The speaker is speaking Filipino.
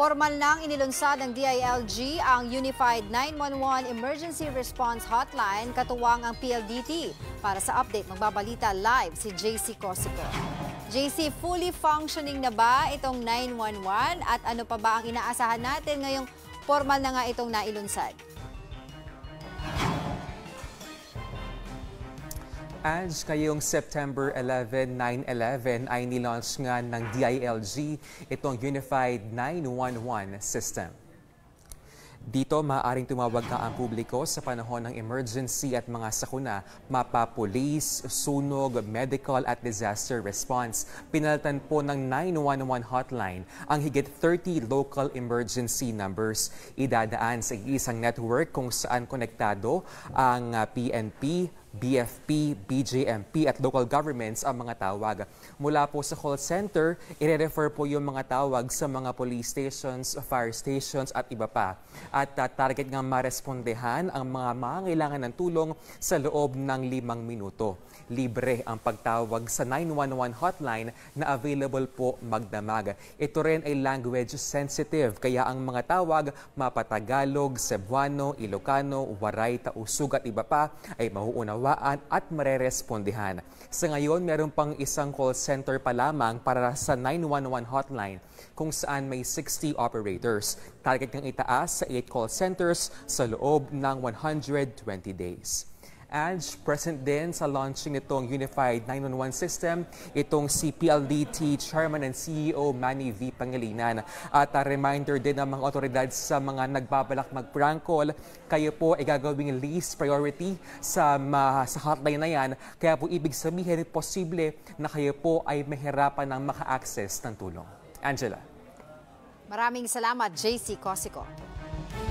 Formal nang inilunsad ng DILG ang Unified 911 Emergency Response Hotline katuwang ang PLDT. Para sa update, magbabalita live si JC Cosico. JC, fully functioning na ba itong 911 at ano pa ba ang inaasahan natin ngayong formal na nga itong nailunsad? As kayong September 11, 9/11 ay nilaunch nga ng DILG itong Unified 911 System. Dito, maaaring tumawag ka ang publiko sa panahon ng emergency at mga sakuna, mapa-police, sunog, medical at disaster response. Pinalitan po ng 911 hotline ang higit 30 local emergency numbers. Idadaan sa isang network kung saan konektado ang PNP, BFP, BJMP at local governments ang mga tawag. Mula po sa call center, i-refer po yung mga tawag sa mga police stations, fire stations at iba pa. At target nga marespondehan ang mga mangangailangan ng tulong sa loob ng 5 minuto. Libre ang pagtawag sa 911 hotline na available po magdamag. Ito rin ay language sensitive kaya ang mga tawag mapatagalog, Cebuano, Ilocano, Waray, Tausug at iba pa ay mauunawaan at marerespondihan. Sa ngayon, meron pang isang call center pa lamang para sa 911 hotline kung saan may 60 operators. Target ng itaas sa 8 call centers sa loob ng 120 days. Present din sa launching nitong Unified 911 System, itong si PLDT Chairman and CEO Manny V. Pangilinan. At reminder din ng mga otoridad sa mga nagbabalak mag-prank call, kayo po ay gagawing least priority sa hotline na yan. Kaya po ibig sabihin, posible na kayo po ay mahirapan ng maka-access ng tulong. Angela. Maraming salamat, JC Cosico.